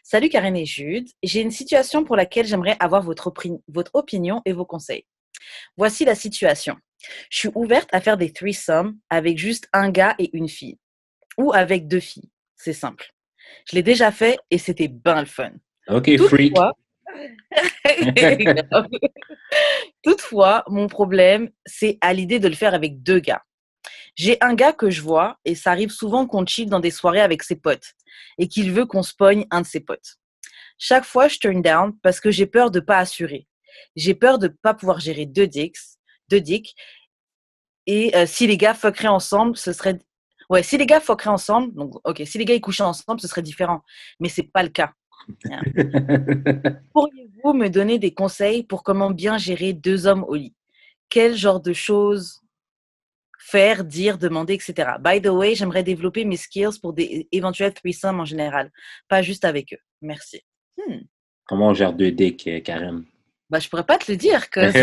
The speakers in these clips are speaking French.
Salut Karen et Jude, j'ai une situation pour laquelle j'aimerais avoir votre opinion et vos conseils. Voici la situation. Je suis ouverte à faire des threesomes avec juste un gars et une fille, ou avec deux filles. C'est simple. Je l'ai déjà fait et c'était ben le fun. OK, freak. Toutefois, toutefois, mon problème, c'est à l'idée de le faire avec deux gars. J'ai un gars que je vois et ça arrive souvent qu'on chill dans des soirées avec ses potes et qu'il veut qu'on spoigne un de ses potes. Chaque fois, je turn down parce que j'ai peur de pas assurer. J'ai peur de pas pouvoir gérer deux dicks. Et si les gars fuckeraient ensemble, ce serait... Ouais, si les gars fuckeraient ensemble, donc ok, si les gars ils couchaient ensemble, ce serait différent. Mais c'est pas le cas. Yeah. Pourriez-vous me donner des conseils pour comment bien gérer deux hommes au lit? Quel genre de choses faire, dire, demander, etc. By the way, j'aimerais développer mes skills pour des éventuels threesomes en général, pas juste avec eux. Merci. Hmm. Comment on gère deux dicks, Karen? Bah, je pourrais pas te le dire que ça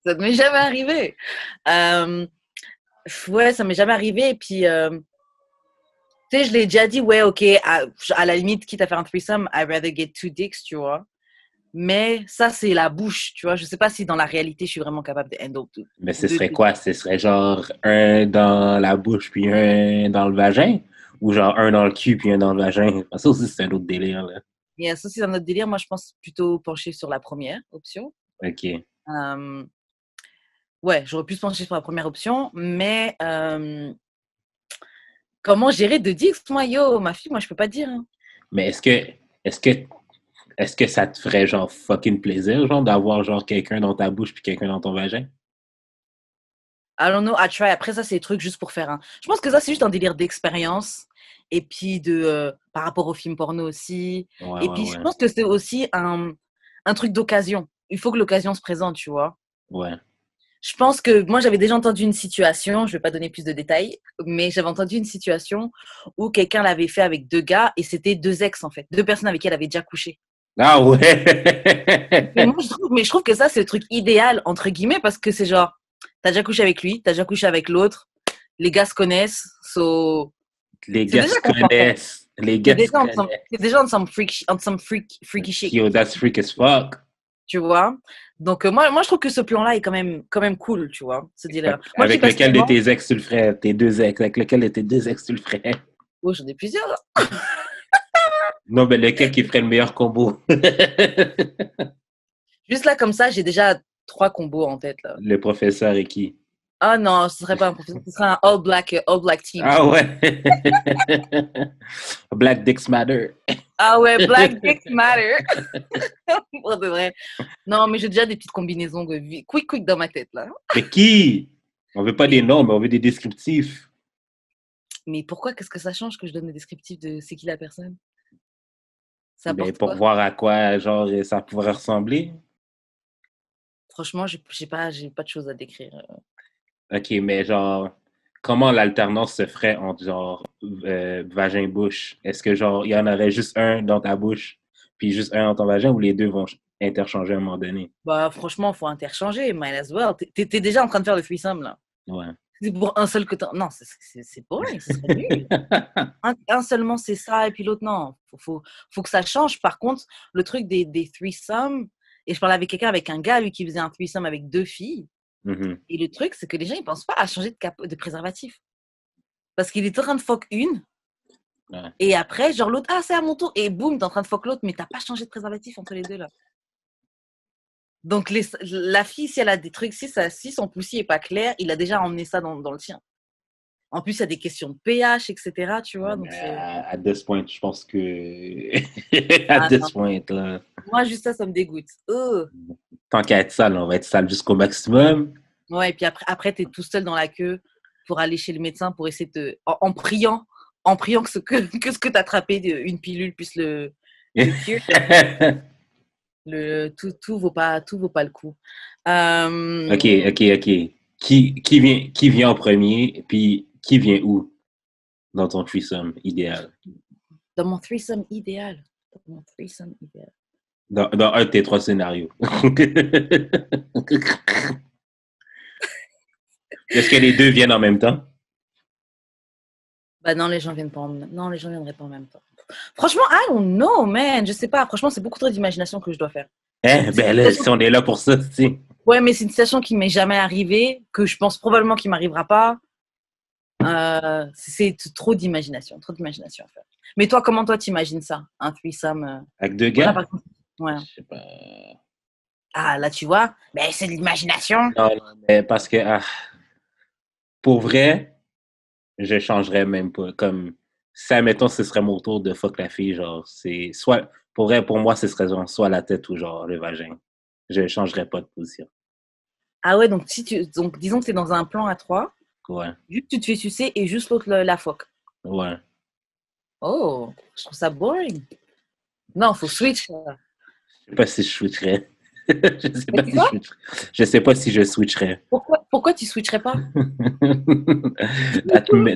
ne m'est jamais arrivé. Euh, ouais, ça m'est jamais arrivé. Et puis, tu sais, je l'ai déjà dit, ouais, ok, à la limite, quitte à faire un threesome, I'd rather get two dicks, tu vois. Mais ça, c'est la bouche, tu vois. Je sais pas si dans la réalité, je suis vraiment capable de handle tout. Mais ce De, serait de- quoi? Ce serait genre un dans la bouche puis un dans le vagin? Ou genre un dans le cul puis un dans le vagin? Ça aussi, c'est un autre délire, là. Et ça, c'est dans notre délire. Moi, je pense plutôt pencher sur la première option. OK. Euh, ouais, j'aurais pu se pencher sur la première option, mais comment gérer deux dicks? Moi, yo, ma fille, moi, je peux pas te dire, hein. Mais est-ce que, est-ce que ça te ferait genre fucking plaisir, genre, d'avoir genre quelqu'un dans ta bouche puis quelqu'un dans ton vagin? I don't know, I try. Après, ça, c'est des trucs juste pour faire un. Je pense que ça, c'est juste un délire d'expérience. Et puis, par rapport aux films porno aussi. Ouais, Et ouais, puis, je ouais. pense que c'est aussi un truc d'occasion. Il faut que l'occasion se présente, tu vois. Ouais. Je pense que moi, j'avais déjà entendu une situation, je vais pas donner plus de détails, mais j'avais entendu une situation où quelqu'un l'avait fait avec deux gars et c'était deux ex, en fait. Deux personnes avec qui elle avait déjà couché. Ah Et moi, ouais! je trouve que ça, c'est le truc idéal, entre guillemets, parce que c'est genre, t'as déjà couché avec lui, t'as déjà couché avec l'autre, les gars se connaissent, so, Les c'est gars déjà se confortable. connaissent. Les C'est gars se déjà on some, connaissent. c'est déjà on some freaky shit, Yo, that's freak as fuck. tu vois. Donc, moi, je trouve que ce plan-là est quand même cool, tu vois, ce délire. Moi, je dis Avec lequel de personnellement, tes ex tu le ferais? Tes deux ex. Avec lequel de tes deux ex tu le ferais? oh, j'en ai plusieurs. Non, mais lequel qui ferait le meilleur combo? Juste là, comme ça, j'ai déjà trois combos en tête, là. Le professeur et qui? Ah non, ce serait pas un professeur, ce serait un all black team. Ah ouais! Black Dicks Matter. Ah ouais, Black Dicks Matter. Pour de vrai. Non, mais j'ai déjà des petites combinaisons de vie. Quick, quick dans ma tête, là. Mais qui? On veut pas des Mais, noms, mais on veut des descriptifs. mais pourquoi, qu'est-ce que ça change que je donne le descriptif de c'est qui la personne? Ça Ben, apporte pour quoi? voir à quoi, genre, ça pourrait ressembler. Franchement, j'ai pas de choses à décrire. OK, mais genre, comment l'alternance se ferait entre genre vagin-bouche? Est-ce que genre, il y en aurait juste un dans ta bouche, puis juste un dans ton vagin, ou les deux vont interchanger à un moment donné? Bah, franchement, faut interchanger, might as well. T'es déjà en train de faire le threesome, là. Ouais. C'est pour un seul que t'en... Non, c'est boring, ce serait nul. Un seulement, c'est ça, et puis l'autre, non. Faut que ça change. Par contre, le truc des threesomes, et je parlais avec quelqu'un, avec un gars, lui, qui faisait un threesome avec deux filles, Mhm. et le truc, c'est que les gens, ils pensent pas à changer de préservatif. Parce qu'il est en train de fuck une, Ouais. et après, genre l'autre, ah, c'est à mon tour, et boum, t'es en train de fuck l'autre, mais t'as pas changé de préservatif entre les deux, là. Donc, la fille, si elle a des trucs, si son poussi est pas clair, il a déjà emmené ça dans le sien. En plus, il y a des questions de pH, etc., tu Ouais, vois, mais donc c'est... à this point, je pense que à Ah this non, point, là, moi, juste ça me dégoûte. tant qu'à être sale, on va être sale jusqu'au maximum. Ouais, et puis après tu es tout seul dans la queue pour aller chez le médecin pour essayer de... En priant que ce que tu as attrapé, une pilule, plus le cure, tout vaut pas le coup. OK, Euh, OK, OK. Qui vient en premier, puis qui vient où dans ton threesome idéal? dans mon threesome idéal. Dans mon threesome idéal. Dans un de tes trois scénarios. Est-ce que les deux viennent en même temps? Bah non, les gens viennent pas non, les gens viendraient pas en même temps. Franchement, I don't know, man. Je sais pas. Franchement, c'est beaucoup trop d'imagination que je dois faire. Hein? C'est une Ben là, situation... si on est là pour ça, tu Ouais, mais c'est une situation qui m'est jamais arrivée, que je pense probablement qu'il m'arrivera pas. C'est trop d'imagination, trop d'imagination à faire. Mais toi, comment toi t'imagines ça, un threesome avec deux voilà, gars? par exemple. Ouais. Je sais pas. Ah, là, tu vois, ben, c'est de l'imagination. Non, non, mais parce que, pour vrai, je changerais même pas. Comme, si, admettons, ce serait mon tour de fuck la fille, genre, c'est soit, pour vrai, pour moi, ce serait genre, soit la tête ou genre le vagin. Je changerais pas de position. Ah ouais, donc, donc disons que tu es dans un plan à trois, Ouais, juste tu te fais sucer et juste l'autre la phoque. ouais. Oh, je trouve ça boring. Non, faut switch. Je sais pas si je switcherais. Je sais Mais pas tu si je vois, switcherais. Je sais pas si je switcherais. pourquoi tu switcherais pas?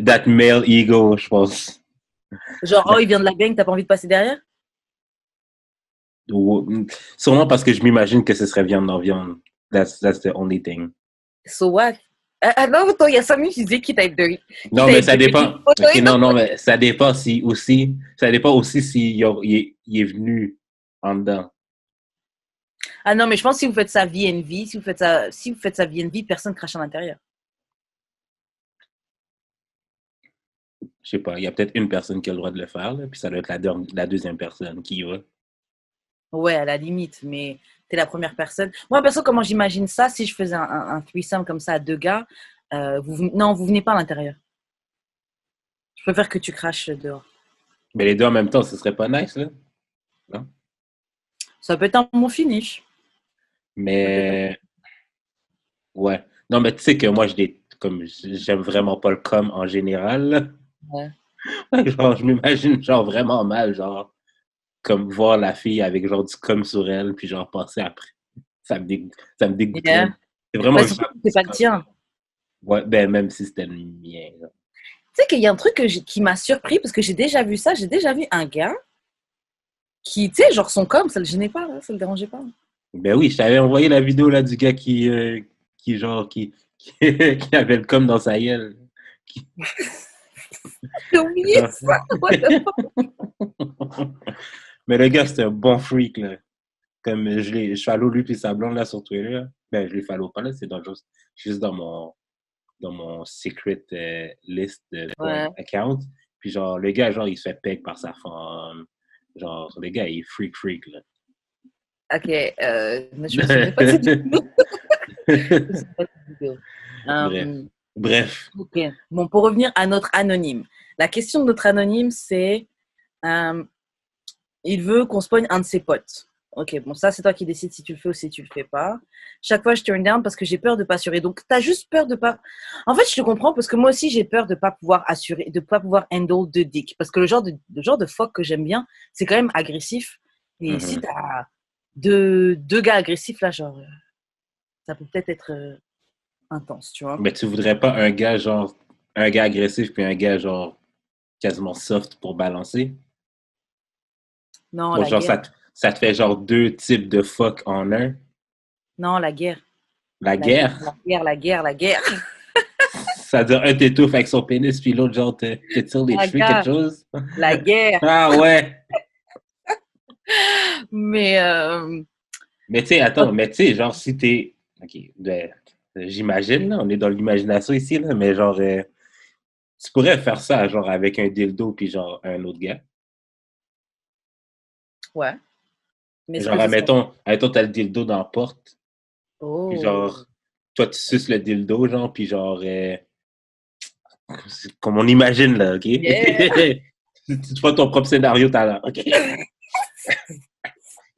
That male ego, je pense. Genre, oh, il vient de la gang, t'as pas envie de passer derrière? Sûrement parce que je m'imagine que ce serait viande dans viande. That's the only thing. So what? Ah non, attends, il y a 5 minutes, tu disais Non, mais quitte ça à être dépend. Ok, non, non, mais ça dépend si aussi, ça dépend aussi s'il il est venu en dedans. Ah non, mais je pense que si vous faites ça vie vie, si vous faites ça vie vie, personne crache à l'intérieur. Je sais pas, il y a peut-être une personne qui a le droit de le faire, là, puis ça doit être la deuxième personne qui y va. Ouais, à la limite, mais t'es la première personne. Moi, perso, comment j'imagine ça, si je faisais un threesome comme ça à deux gars, non, vous venez pas à l'intérieur. Je préfère que tu craches dehors. Mais les deux en même temps, ce serait pas nice, là? Non? Ça peut être un bon finish. Ça peut être un... Mais, ouais. Non, mais tu sais que moi, comme, j'aime vraiment pas le com en général, là. Ouais. Genre, je m'imagine, genre, vraiment mal, genre, comme voir la fille avec, genre, du com sur elle, puis genre, passer après. Ça me dégoûterait. Yeah. C'est vraiment Bah, le surtout genre que c'est du pas le com. tien. Ouais, ben, même si c'était le mien, là. Tu sais qu'il y a un truc qui m'a surpris parce que j'ai déjà vu ça. J'ai déjà vu un gars qui, tu sais, genre son com, ça le gênait pas, là, ça le dérangeait pas. Ben oui, je t'avais envoyé la vidéo, là, du gars genre, qui avait le com dans sa gueule. Qui- J'ai oublié genre. ça. What the fuck? Mais le gars, c'était un bon freak, là. Comme je follow lui puis sa blonde là sur Twitter. Là. Ben, je les follow pas là, c'est juste dans mon secret list de Ouais. account. Puis genre, le gars, genre, il se fait peg par sa femme. Genre, le gars, il est freak, là. Ok, je me souvenais pas de cette vidéo. Je me souvenais pas de cette vidéo. Bref. Euh, Bref. ok. Bon, pour revenir à notre anonyme. La question de notre anonyme, c'est euh, il veut qu'on spoigne un de ses potes. Ok, bon, ça, c'est toi qui décides si tu le fais ou si tu le fais pas. Chaque fois, je turn down parce que j'ai peur de pas assurer. Donc, tu as juste peur de pas. En fait, je te comprends parce que moi aussi, j'ai peur de pas pouvoir assurer, de pas pouvoir handle de dick. Parce que le genre de fuck que j'aime bien, c'est quand même agressif. Et si Mhm. tu as deux gars agressifs, là, genre, ça peut peut-être être intense, tu vois. Mais tu voudrais pas un gars, genre, un gars agressif puis un gars, genre, quasiment soft pour balancer? Non, Bon, la genre, guerre. ça te fait genre deux types de fuck en un. Non, la guerre. La La guerre, guerre. la guerre, la guerre, la guerre. Ça veut dire un t'étouffe avec son pénis, puis l'autre, genre, te tire les La cheveux, quelque guerre, chose. la guerre. Ah ouais. Mais Mais tu sais, attends, mais tu sais, genre, si t'es. Ok, ben, j'imagine, là, on est dans l'imagination ici, là, mais genre, tu pourrais faire ça, genre, avec un dildo, puis genre, un autre gars. ouais. Mais est-ce que Genre, ce serait... admettons, t'as le dildo dans la porte, puis Oh. genre, toi, tu suces le dildo, genre, puis genre, c'est comme on imagine, là, ok? Yeah. Tu fais ton propre scénario tout à l'heure, ok?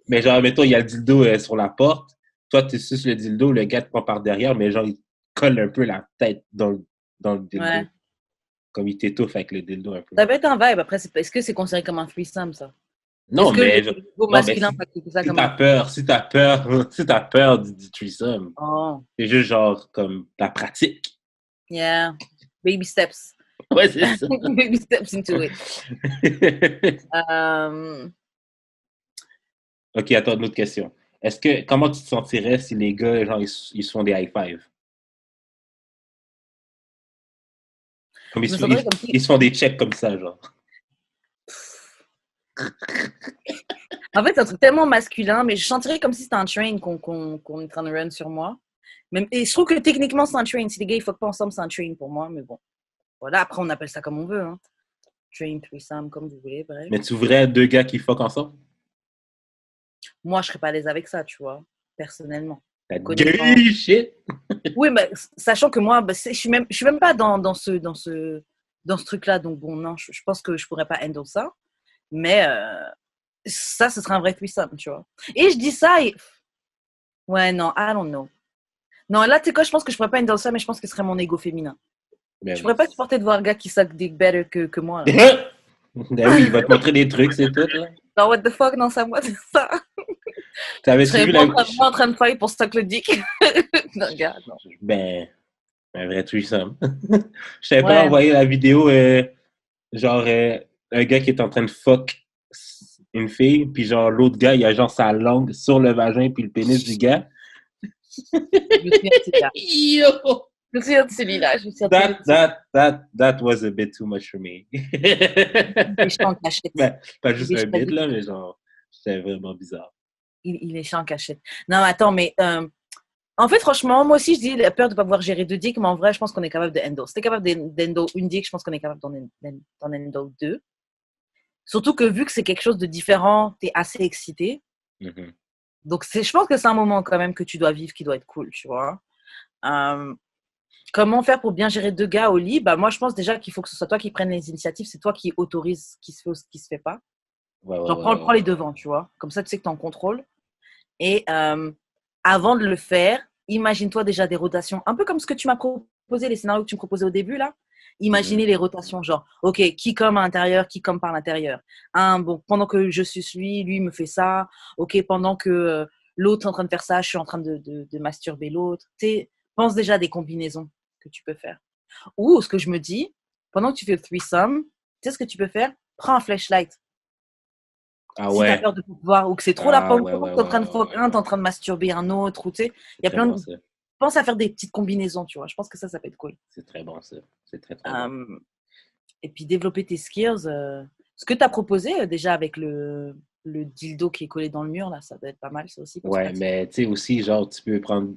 Mais genre, mettons, il y a le dildo sur la porte. Toi, tu suces le dildo, le gars te prend par derrière, mais genre, il colle un peu la tête dans le dildo. Ouais. Comme il t'étouffe avec le dildo un peu. Ça peut être un vibe. Après, est-ce que c'est considéré comme un threesome, ça? Est-ce Non, que le mais, niveau non, mais masculin va accepter ça si comme t'as un... peur, si t'as peur du threesome, Oh, c'est juste genre comme la pratique. yeah. Baby steps. Ouais, c'est ça. Baby steps into it. Euh, Ok, attends, une autre question. Comment tu te sentirais si les gars, genre, ils se font des high five? Comme Je me sentirais comme si... ils se font des checks comme ça, genre. En fait, c'est un truc tellement masculin, mais je sentirais comme si c'était un train qu'on est en train de run sur moi. Même, et je trouve que techniquement, c'est un train. Si les gars, ils fuck pas ensemble, c'est un train pour moi. Mais bon, voilà. Après, on appelle ça comme on veut. Hein. Train, threesome, comme vous voulez, bref. Mais tu voudrais deux gars qui fuck ensemble? Moi, je serais pas à l'aise avec ça, tu vois, personnellement. That Connaissant... gay shit! Oui, mais sachant que moi, je suis même pas dans ce truc-là. Donc bon, non, je pense que je pourrais pas handle ça. Mais ça, ce serait un vrai threesome, tu vois. Et je dis ça et... Ouais, non, I don't know. Non, là, tu sais quoi, je pense que je pourrais pas handle ça, mais je pense que ce serait mon ego féminin. Ben Je pourrais pas supporter de voir un gars qui suck dick better que moi. Là. Ben oui, il va te montrer des trucs, c'est tout, là. Non, what the fuck, non, c'est à moi de ça. T'avais Je serais vu moi la... en train de fight pour suck le dick. Non, gars, non. Ben, un vrai threesome. Je t'avais pas Ouais. envoyé la vidéo, genre, un gars qui est en train de fuck une fille, puis genre, l'autre gars, il a genre sa langue sur le vagin puis le pénis du gars. Je me souviens de celui-là. Yo! Je me souviens de celui-là. Je me souviens de celui-là. That was a bit too much for me. Il est chiant en cachette. Ben, pas juste Il est un chiant- bit, là, mais genre, c'était vraiment bizarre. il est chiant en cachette. Non, mais attends, mais en fait, franchement, moi aussi, je dis la peur de ne pas pouvoir gérer deux dicks, mais en vrai, je pense qu'on est capable de handle. Si t'es capable d'handle une dick, je pense qu'on est capable d'en handle deux. Surtout que vu que c'est quelque chose de différent, t'es assez excité. Mm-hmm. Donc, je pense que c'est un moment quand même que tu dois vivre qui doit être cool, tu vois. Comment faire pour bien gérer deux gars au lit? Bah, moi, je pense déjà qu'il faut que ce soit toi qui prennes les initiatives. C'est toi qui autorise ce qui se fait ou ce qui se fait pas. Ouais, Genre, prends les devants, tu vois. Comme ça, tu sais que tu es en contrôle. Et avant de le faire, imagine-toi déjà des rotations. Un peu comme ce que tu m'as proposé, les scénarios que tu me proposais au début, là. Imaginez les rotations, genre, OK, qui comme à l'intérieur, qui comme par l'intérieur. Bon, pendant que je suis lui me fait ça. OK, pendant que l'autre est en train de faire ça, je suis en train de masturber l'autre. Pense déjà à des combinaisons que tu peux faire. Ou ce que je me dis, pendant que tu fais le threesome, tu sais ce que tu peux faire? Prends un flashlight. Ah Si tu as ouais. peur de pouvoir, ou que c'est trop la Ah pomme, ouais, tu ouais, es en train de ouais, fuck un, tu es en train de masturber un autre, ou tu sais, il y a très plein bon, de... ça. Pense à faire des petites combinaisons, tu vois. Je pense que ça peut être cool. C'est très bon, ça. C'est très, très bon. Et puis développer tes skills. Ce que tu as proposé déjà avec le dildo qui est collé dans le mur, là, ça doit être pas mal, ça aussi. Ouais, mais tu sais aussi, genre, tu peux prendre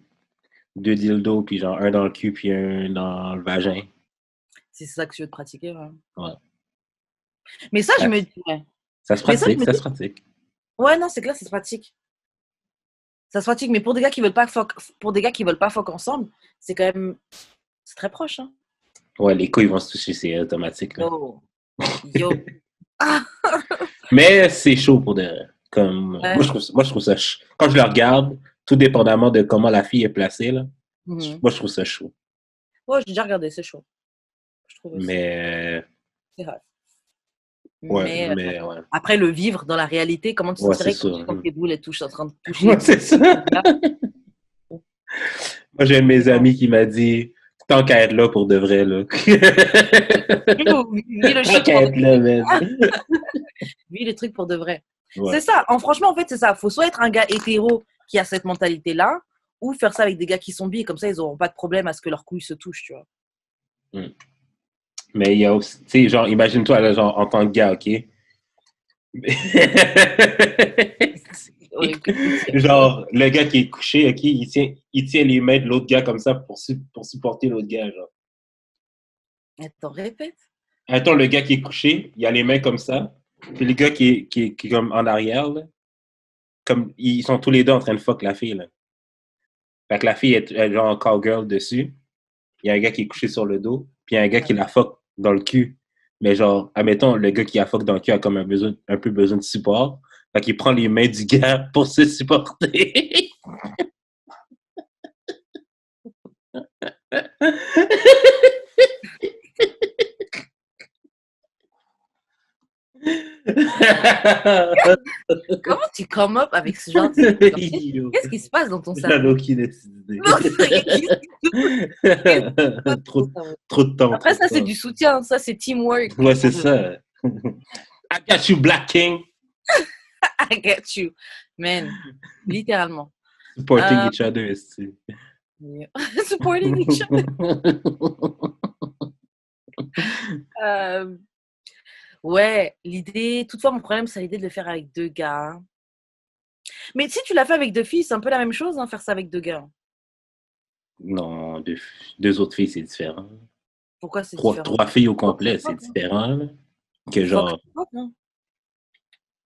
deux dildos, puis genre, un dans le cul, puis un dans le vagin. C'est ça que tu veux te pratiquer, ouais. Ouais. Mais ça, je me dis, ouais. Ça se Mais ça, je pratique, me ça dis, se pratique. ouais, non, c'est clair, c'est pratique. Ça se pratique, mais pour des gars qui veulent pas fuck ensemble, c'est quand même, c'est très proche, hein. Ouais, les couilles vont se toucher, c'est automatique, là. Yo, yo. Ah, Mais c'est chaud pour de... Comme... ouais. Moi, je trouve ça... Quand je le regarde, tout dépendamment de comment la fille est placée, là, moi, je trouve ça chaud. Ouais, j'ai déjà regardé, c'est chaud. Je trouve aussi. Mais... C'est rare. Ouais, Mais mais ouais. après, le vivre dans la réalité, comment tu Ouais, c'est sentirais ça. quand tes boules elles touchent en train de toucher Ouais, c'est ça. Moi, j'ai un de mes amis qui m'a dit tant qu'à être là pour de vrai, là. Tant qu'à être là, man. Vis les trucs pour de vrai. Ouais. C'est ça. Franchement, en fait, c'est ça. Faut soit être un gars hétéro qui a cette mentalité-là, ou faire ça avec des gars qui sont bi, comme ça, ils n'auront pas de problème à ce que leurs couilles se touchent, tu vois. Mais il y a aussi, tu sais, genre, imagine-toi, là, genre, en tant que gars, OK? Genre, le gars qui est couché, OK, il tient les mains de l'autre gars comme ça pour supporter l'autre gars, genre. Attends, répète. Attends, le gars qui est couché, il a les mains comme ça, puis le gars qui est comme en arrière, là, comme, ils sont tous les deux en train de fuck la fille, là. Fait que la fille est genre en cowgirl dessus, il y a un gars qui est couché sur le dos, puis il y a un gars qui la fuck dans le cul. Mais genre, admettons, le gars qui a fuck dans le cul a comme un peu besoin de support. Fait qu'il prend les mains du gars pour se supporter. Comment tu come up avec ce genre de... Qu'est-ce qui se passe dans ton cerveau? J'en ai aucune idée. Trop de temps. Après, ça, c'est du soutien. Ça, c'est teamwork. Ouais, c'est ça. I got you, Black King. I get you. Man, littéralement. Supporting each other, is Supporting each other. Euh, ouais, l'idée. Toutefois, mon problème, c'est l'idée de le faire avec deux gars. Mais si tu l'as fait avec deux filles, c'est un peu la même chose, hein, faire ça avec deux gars. Non, deux autres filles, c'est différent. Pourquoi c'est différent? Trois filles au Fuck, c'est complet, c'est fuck, hein. différent, là. Que Fuck, genre, c'est fuck, hein.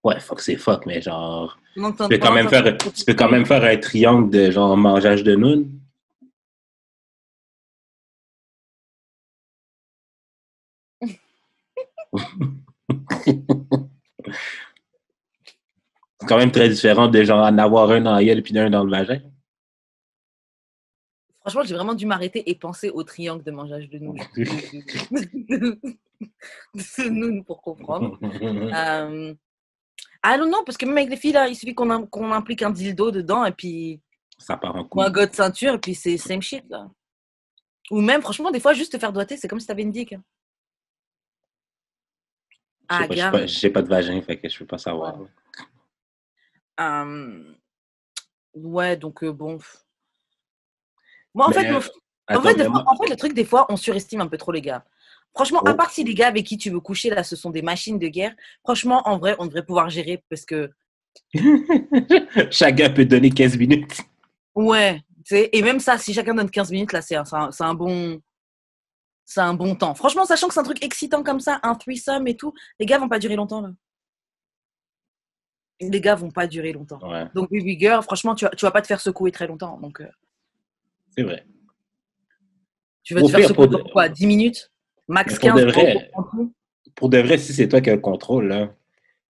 ouais, fuck, c'est fuck, mais genre, Pendant que t'es en train de tu peux quand même faire un triangle de genre mangeage de nounes. C'est quand même très différent de genre en avoir un dans la gueule puis un dans le vagin. Franchement, j'ai vraiment dû m'arrêter et penser au triangle de mangeage de nouilles. De nouilles pour comprendre. Ah non, non, parce que même avec les filles, là, il suffit qu'on implique un dildo dedans et puis. Ça part en Ou un couille. gars de ceinture et puis c'est same shit, là. Ou même, franchement, des fois, juste te faire doigter, c'est comme si t'avais une dick. Je sais Ah, pas, gars. j'ai pas de vagin, fait que je peux pas savoir. Ouais. Ouais, donc bon. Moi, Mais, en fait, attends, mais moi, en fait, le truc, des fois, on surestime un peu trop les gars. Franchement, à oh. part si les gars avec qui tu veux coucher, là, ce sont des machines de guerre, franchement, en vrai, on devrait pouvoir gérer parce que, Chaque gars peut donner 15 minutes. ouais, tu sais, et même ça, si chacun donne 15 minutes, là, c'est un bon temps. Franchement, sachant que c'est un truc excitant comme ça, un threesome et tout, les gars vont pas durer longtemps, là. Les gars vont pas durer longtemps. Ouais, Donc, baby girl, franchement, tu vas pas te faire secouer très longtemps. Donc, c'est vrai. tu vas Au te faire pire, secouer pendant quoi? 10 minutes? mais Max 15 pour de vrai, si c'est toi qui as le contrôle, là,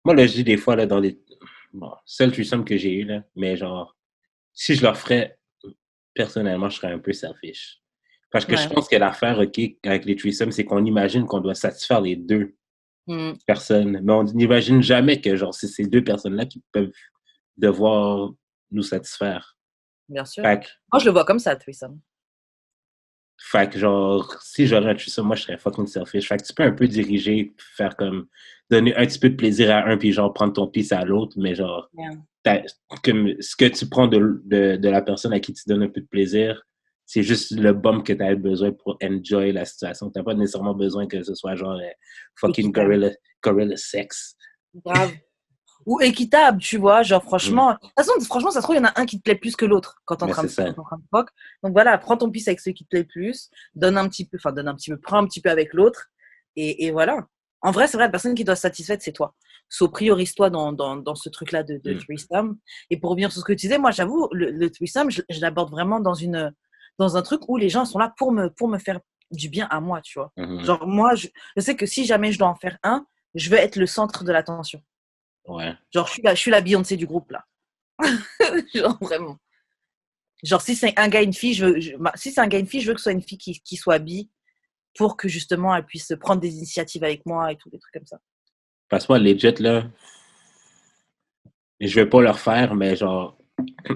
moi, là, je dis des fois, là, dans les, bon, seul threesome que j'ai eu, là, mais genre, si je leur ferais, personnellement, je serais un peu selfish. Parce que je Ouais. pense que l'affaire, OK, avec les threesomes, c'est qu'on imagine qu'on doit satisfaire les deux Mm, personnes. Mais on n'imagine jamais que, genre, c'est ces deux personnes-là qui peuvent devoir nous satisfaire. bien sûr. Fait que, Moi, je le vois comme ça, threesome. genre, si j'aurais un threesome, moi, je serais fucking selfish. Fait que tu peux un peu diriger, faire comme, donner un petit peu de plaisir à un, puis genre, prendre ton pisse à l'autre, mais genre, Yeah. comme ce que tu prends de la personne à qui tu donnes un peu de plaisir, c'est juste le bump que tu as besoin pour enjoy la situation. Tu n'as pas nécessairement besoin que ce soit genre fucking Équitable. gorilla sex. Grave. Ou équitable, tu vois. Genre, Mm. franchement, de toute façon, franchement, ça se trouve, il y en a un qui te plaît plus que l'autre quand t'es Mais c'est quand ça. t'es en train de fuck. Donc voilà, prends ton pisse avec ceux qui te plaît plus, donne un petit peu, prends un petit peu avec l'autre, et voilà. En vrai, c'est vrai, la personne qui doit se satisfaire, c'est toi. So, priorise-toi dans ce truc-là de Mm. threesome. Et pour revenir sur ce que tu disais, moi, j'avoue, le threesome, je l'aborde vraiment dans un truc où les gens sont là pour me faire du bien à moi, tu vois. Mhm. Genre, moi, je sais que si jamais je dois en faire un, je veux être le centre de l'attention. Ouais. Genre, je suis la Beyoncé du groupe, là. Genre, vraiment. Genre, si c'est un gars et une fille, si c'est un gars et une fille, je veux que ce soit une fille qui soit bi pour que justement elle puisse prendre des initiatives avec moi et tout, des trucs comme ça. Parce que moi, legit, là, je vais pas leur faire, mais genre,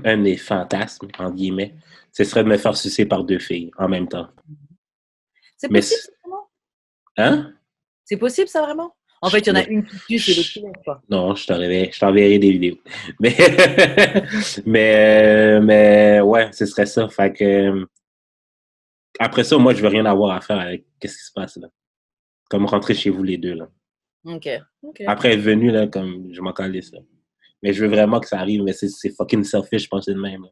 un de mes fantasmes, en guillemets, ce serait de me faire sucer par deux filles en même temps. C'est Mais, possible, ça, vraiment? hein? C'est possible, ça, vraiment? En fait, il y en a une qui tue et l'autre qui lève, quoi. Non, je t'enverrai des vidéos. Mais, mais ouais, ce serait ça. Fait que, après ça, moi, je veux rien avoir à faire avec qu'est-ce qui se passe là. Comme rentrer chez vous les deux là. Ok, ok. Après être venu là, comme je m'en calisse là. Mais je veux vraiment que ça arrive, mais c'est fucking selfish, je pense de même. Là.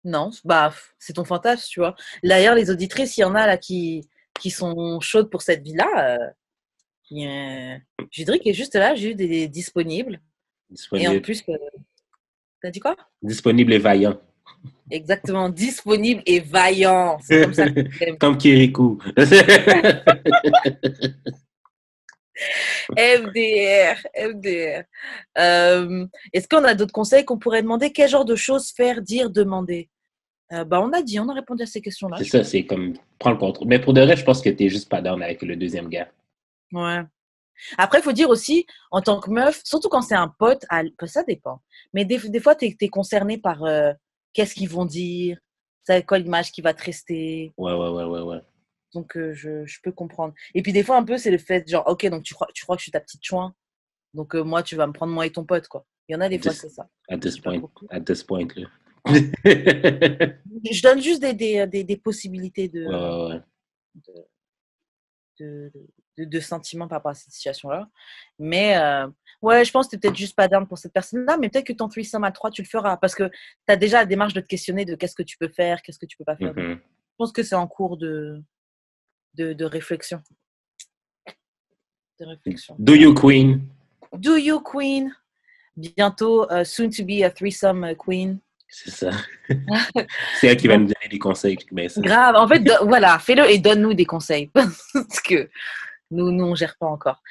Non, bah, c'est ton fantasme, tu vois. D'ailleurs, les auditrices, il y en a là qui sont chaudes pour cette vie-là. Judric est juste là, Jude est disponible. Et en Disponible. plus, t'as dit quoi? Disponible et vaillant. Exactement, disponible et vaillant. C'est comme ça que j'aime. Comme Kirikou. MDR, MDR. Est-ce qu'on a d'autres conseils qu'on pourrait demander? Quel genre de choses faire, dire, demander? Bah, on a dit, on a répondu à ces questions-là, C'est je ça, pense. c'est comme prendre le contrôle. Mais pour de vrai, je pense que t'es juste pas down avec le deuxième gars. Ouais. Après, il faut dire aussi, en tant que meuf, surtout quand c'est un pote, ça dépend. Mais des fois, tu es concerné par qu'est-ce qu'ils vont dire, c'est quoi l'image qui va te rester. Ouais. Donc, je peux comprendre. Et puis, des fois, un peu, c'est le fait, genre, ok, donc tu crois que je suis ta petite chouin. Donc, moi, tu vas me prendre moi et ton pote, quoi. Il y en a des fois, c'est ça. At Je this dis pas point, beaucoup. at this point, là. Je donne juste des possibilités Ouais. de- de sentiments par rapport à cette situation-là. Mais ouais, je pense que tu peut-être juste pas down pour cette personne-là, mais peut-être que ton threesome à 3, tu le feras parce que tu as déjà la démarche de te questionner de qu'est-ce que tu peux faire, qu'est-ce que tu peux pas faire. Donc, je pense que c'est en cours de réflexion. Do you, queen? Do you, queen? Bientôt, soon to be a threesome queen. C'est ça. C'est elle qui va nous donner des conseils. Ben, grave. En fait, voilà, fais-le et donne-nous des conseils. Parce que nous, on ne gère pas encore.